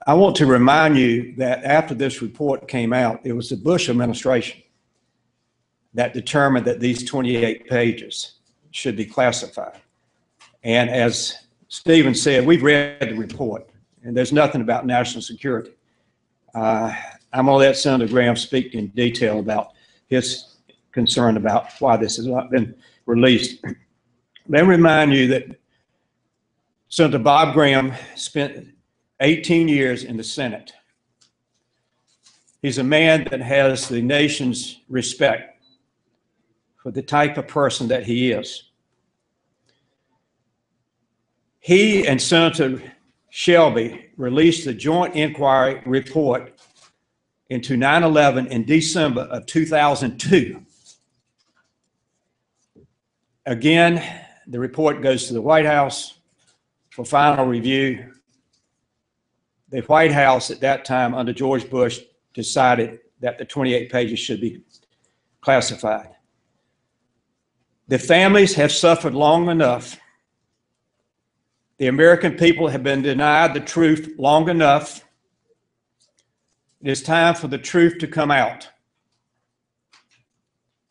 I want to remind you that after this report came out, it was the Bush administration that determined that these 28 pages should be classified. And as Stephen said, we've read the report, and there's nothing about national security. I'm going to let Senator Graham speak in detail about his concern about why this has not been released. Let me remind you that Senator Bob Graham spent 18 years in the Senate. He's a man that has the nation's respect for the type of person that he is. He and Senator Shelby released the joint inquiry report into 9/11 in December of 2002. Again, the report goes to the White House for final review. The White House at that time under George Bush decided that the 28 pages should be classified. The families have suffered long enough. The American people have been denied the truth long enough. It is time for the truth to come out.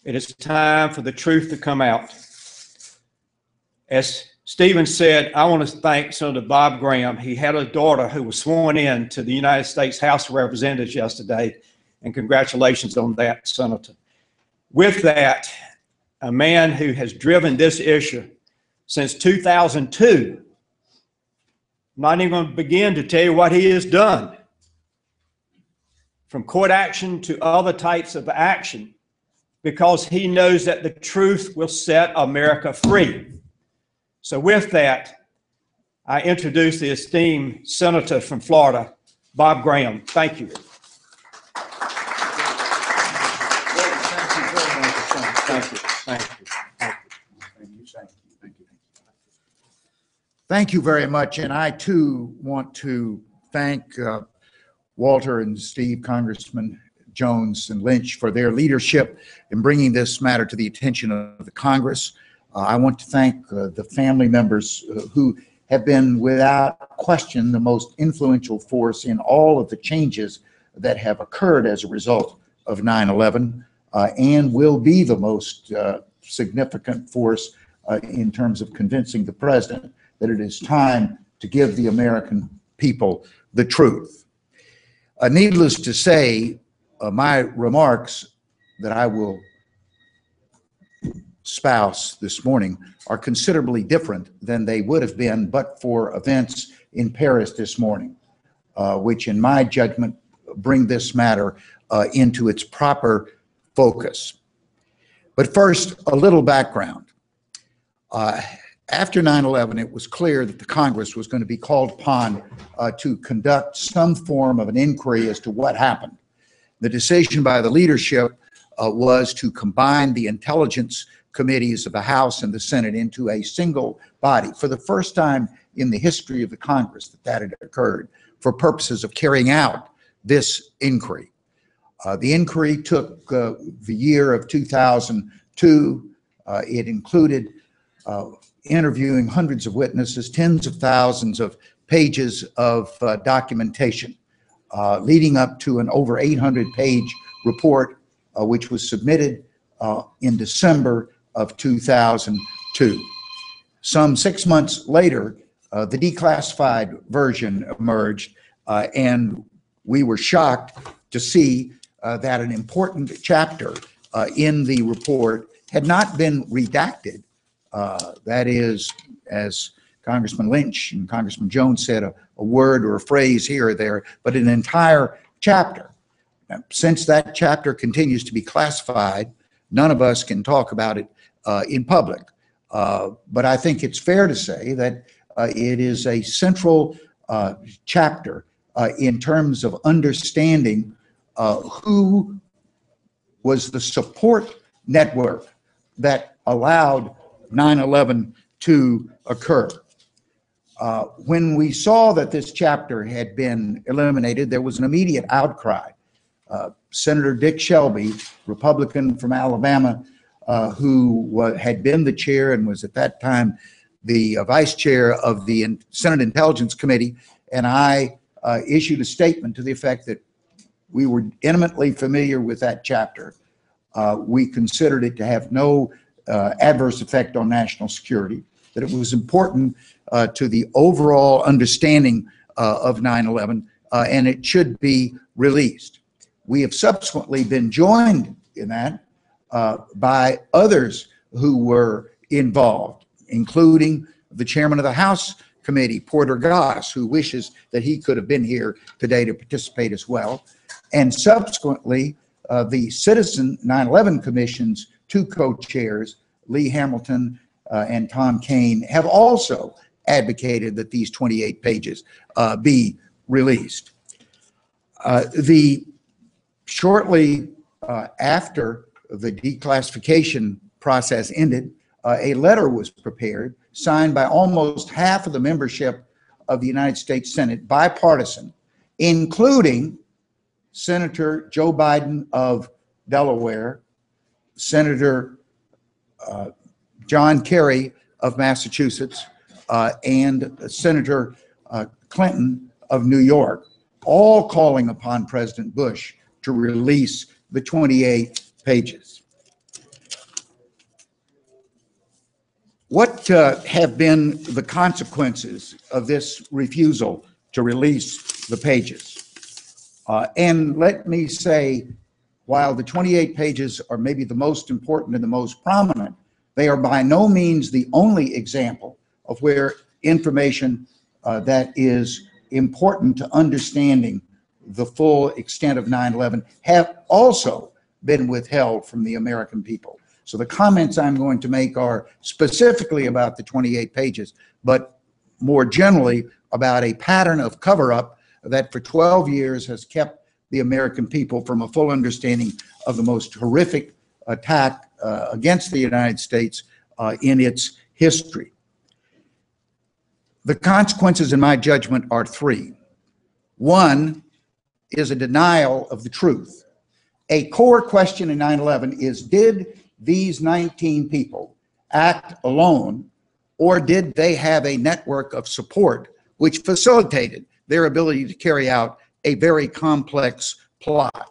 It is time for the truth to come out. As Stephen said, I want to thank Senator Bob Graham. He had a daughter who was sworn in to the United States House of Representatives yesterday, and congratulations on that, Senator. With that, a man who has driven this issue since 2002, I'm not even going to begin to tell you what he has done, from court action to other types of action, because he knows that the truth will set America free. So with that, I introduce the esteemed senator from Florida, Bob Graham. Thank you. Thank you very much. And I too want to thank Walter and Steve, Congressman Jones and Lynch, for their leadership in bringing this matter to the attention of the Congress. I want to thank the family members who have been, without question, the most influential force in all of the changes that have occurred as a result of 9/11, and will be the most significant force in terms of convincing the president that it is time to give the American people the truth. Needless to say, my remarks that I will spouse this morning are considerably different than they would have been but for events in Paris this morning, which in my judgment bring this matter into its proper focus. But first, a little background. After 9/11, it was clear that the Congress was going to be called upon to conduct some form of an inquiry as to what happened. The decision by the leadership was to combine the intelligence committees of the House and the Senate into a single body, for the first time in the history of the Congress that had occurred, for purposes of carrying out this inquiry. The inquiry took the year of 2002. It included interviewing hundreds of witnesses, tens of thousands of pages of documentation, leading up to an over 800-page report, which was submitted in December of 2002. Some 6 months later, the declassified version emerged, and we were shocked to see that an important chapter in the report had not been redacted. That is, as Congressman Lynch and Congressman Jones said, a word or a phrase here or there, but an entire chapter. Now, since that chapter continues to be classified, none of us can talk about it in public. But I think it's fair to say that it is a central chapter in terms of understanding who was the support network that allowed 9/11 to occur. When we saw that this chapter had been eliminated, there was an immediate outcry. Senator Dick Shelby, Republican from Alabama, who had been the chair and was at that time the vice chair of the Senate Intelligence Committee, and I issued a statement to the effect that we were intimately familiar with that chapter. We considered it to have no adverse effect on national security, that it was important to the overall understanding of 9/11, and it should be released. We have subsequently been joined in that by others who were involved, including the chairman of the House Committee, Porter Goss, who wishes that he could have been here today to participate as well. And subsequently, the Citizen 9/11 Commission's two co-chairs, Lee Hamilton and Tom Kane, have also advocated that these 28 pages be released. Shortly after the declassification process ended, a letter was prepared, signed by almost half of the membership of the United States Senate, bipartisan, including Senator Joe Biden of Delaware, Senator John Kerry of Massachusetts, and Senator Clinton of New York, all calling upon President Bush to release the 28 pages. What have been the consequences of this refusal to release the pages? And let me say, while the 28 pages are maybe the most important and the most prominent, they are by no means the only example of where information that is important to understanding the full extent of 9/11 have also been withheld from the American people. So the comments I'm going to make are specifically about the 28 pages, but more generally about a pattern of cover-up that for 12 years has kept the American people from a full understanding of the most horrific attack against the United States in its history. The consequences, in my judgment, are three. One is a denial of the truth. A core question in 9/11 is, did these 19 people act alone, or did they have a network of support which facilitated their ability to carry out a very complex plot?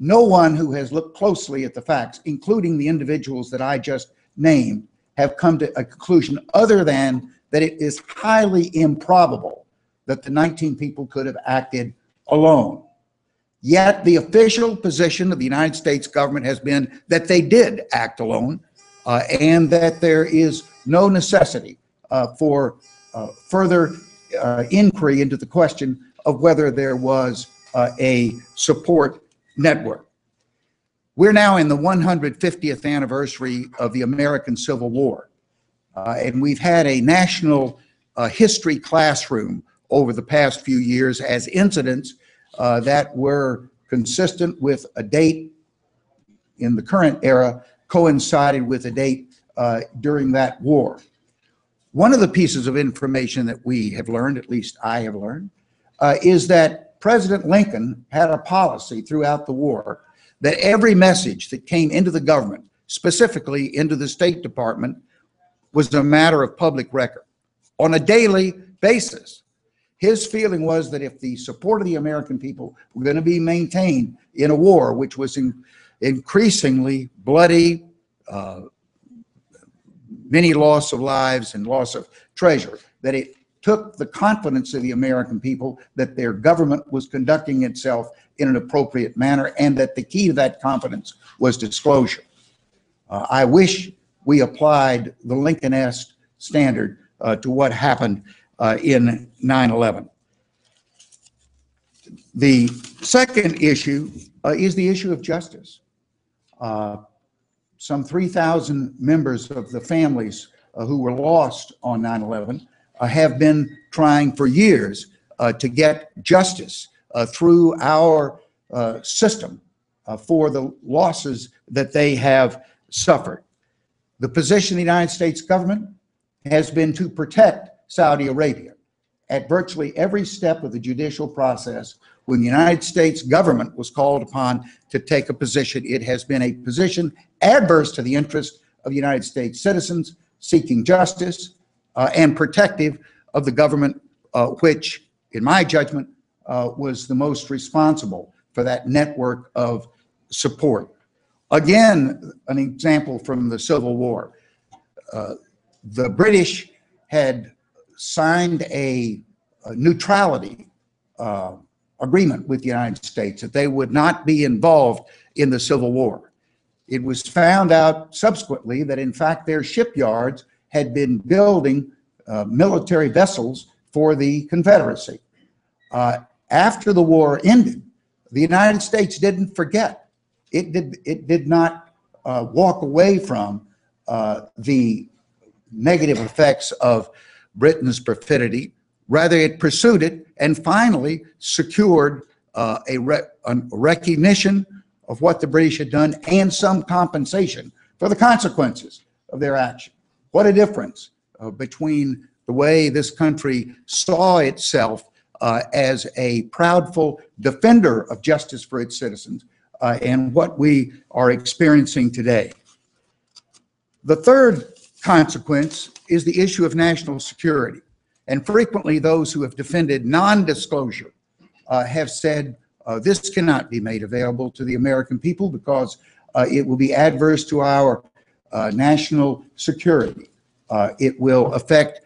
No one who has looked closely at the facts, including the individuals that I just named, have come to a conclusion other than that it is highly improbable that the 19 people could have acted alone. Yet the official position of the United States government has been that they did act alone, and that there is no necessity for further inquiry into the question of whether there was a support network. We're now in the 150th anniversary of the American Civil War, and we've had a national history classroom over the past few years as incidents that were consistent with a date in the current era coincided with a date during that war. One of the pieces of information that we have learned, at least I have learned, is that President Lincoln had a policy throughout the war that every message that came into the government, specifically into the State Department, was a matter of public record on a daily basis. His feeling was that if the support of the American people were going to be maintained in a war which was increasingly bloody, many loss of lives and loss of treasure, that it took the confidence of the American people that their government was conducting itself in an appropriate manner, and that the key to that confidence was disclosure. I wish we applied the Lincoln-esque standard to what happened in 9/11. The second issue is the issue of justice. Some 3,000 members of the families who were lost on 9/11 have been trying for years to get justice through our system for the losses that they have suffered. The position of the United States government has been to protect Saudi Arabia at virtually every step of the judicial process. When the United States government was called upon to take a position, it has been a position adverse to the interest of the United States citizens seeking justice and protective of the government which in my judgment, was the most responsible for that network of support. Again, an example from the Civil War. The British had signed a neutrality agreement with the United States that they would not be involved in the Civil War. It was found out subsequently that in fact their shipyards had been building military vessels for the Confederacy. After the war ended, the United States didn't forget. It did not walk away from the negative effects of Britain's perfidy. Rather, it pursued it and finally secured a recognition of what the British had done and some compensation for the consequences of their action. What a difference between the way this country saw itself as a proudful defender of justice for its citizens and what we are experiencing today. The third consequence is the issue of national security. And frequently those who have defended non-disclosure have said this cannot be made available to the American people because it will be adverse to our national security. It will affect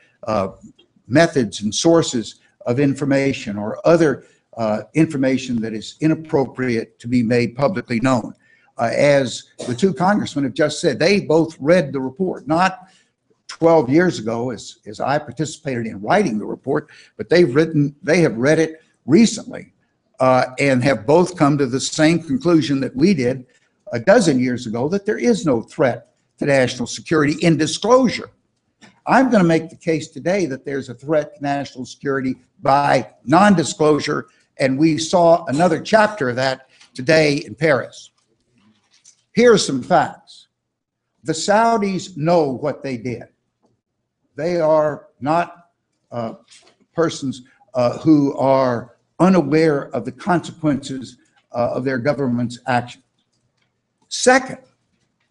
methods and sources of information or other information that is inappropriate to be made publicly known. As the two congressmen have just said, they both read the report, not 12 years ago as I participated in writing the report, but they have read it recently and have both come to the same conclusion that we did a dozen years ago, that there is no threat to national security in disclosure. I'm going to make the case today that there's a threat to national security by non-disclosure, and we saw another chapter of that today in Paris. Here are some facts. The Saudis know what they did. They are not persons who are unaware of the consequences of their government's actions. Second,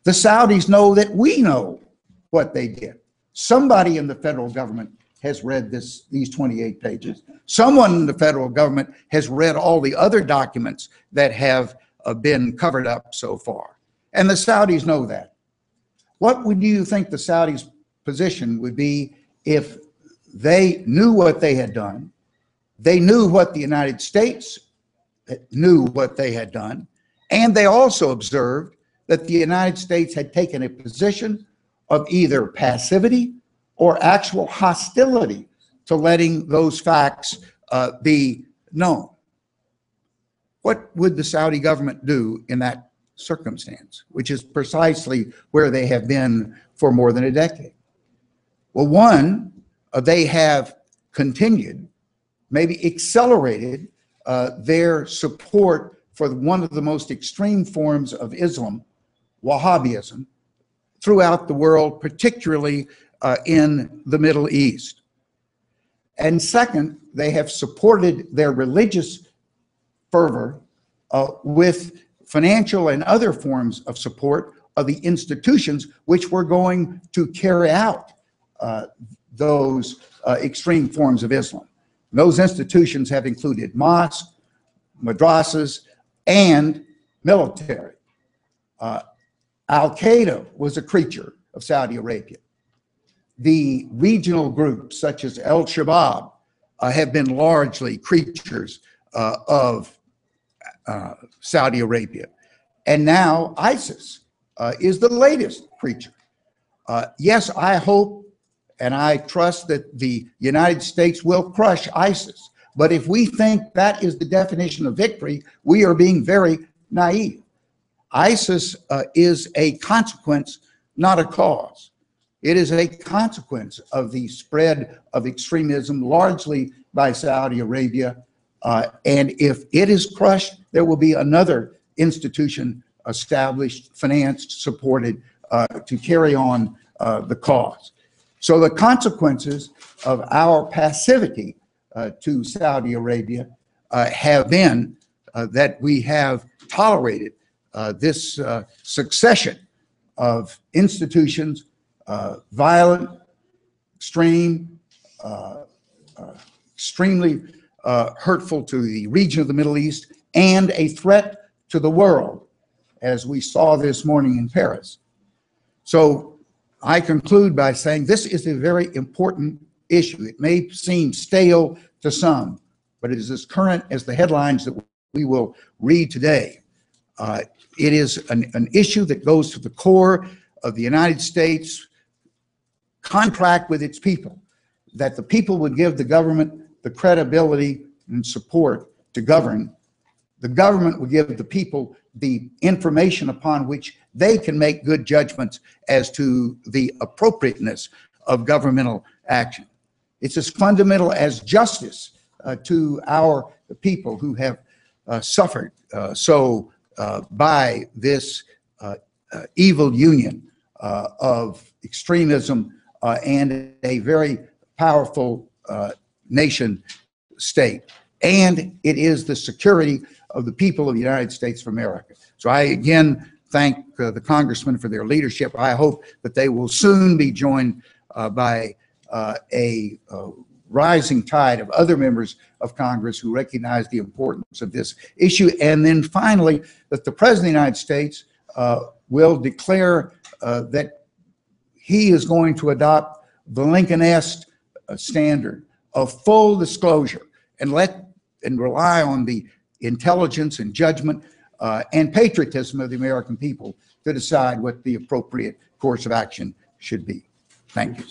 the Saudis know that we know what they did. Somebody in the federal government has read these 28 pages. Someone in the federal government has read all the other documents that have been covered up so far. And the Saudis know that. What would you think the Saudis' position would be if they knew what they had done, they knew what the United States knew what they had done, and they also observed that the United States had taken a position of either passivity or actual hostility to letting those facts be known? What would the Saudi government do in that circumstance, which is precisely where they have been for more than a decade? Well, one, they have continued, maybe accelerated their support for one of the most extreme forms of Islam, Wahhabism, throughout the world, particularly in the Middle East. And second, they have supported their religious fervor with financial and other forms of support of the institutions which were going to carry out those extreme forms of Islam. Those institutions have included mosques, madrasas, and military. Al-Qaeda was a creature of Saudi Arabia. The regional groups such as Al-Shabaab have been largely creatures of Saudi Arabia. And now ISIS is the latest creature. Yes, I hope and I trust that the United States will crush ISIS. But if we think that is the definition of victory, we are being very naive. ISIS is a consequence, not a cause. It is a consequence of the spread of extremism, largely by Saudi Arabia. And if it is crushed, there will be another institution established, financed, supported to carry on the cause. So the consequences of our passivity to Saudi Arabia have been that we have tolerated this succession of institutions, violent, extreme, extremely hurtful to the region of the Middle East and a threat to the world, as we saw this morning in Paris. So I conclude by saying this is a very important issue. It may seem stale to some, but it is as current as the headlines that we will read today. It is an issue that goes to the core of the United States contract with its people, that the people would give the government the credibility and support to govern. The government would give the people the information upon which they can make good judgments as to the appropriateness of governmental action. It's as fundamental as justice to our people who have suffered by this evil union of extremism and a very powerful nation state. And it is the security of the people of the United States of America. So I again thank the congressmen for their leadership. I hope that they will soon be joined by a rising tide of other members of Congress who recognize the importance of this issue. And then finally, that the President of the United States will declare that he is going to adopt the Lincoln-esque standard of full disclosure and rely on the intelligence and judgment and patriotism of the American people to decide what the appropriate course of action should be. Thank you.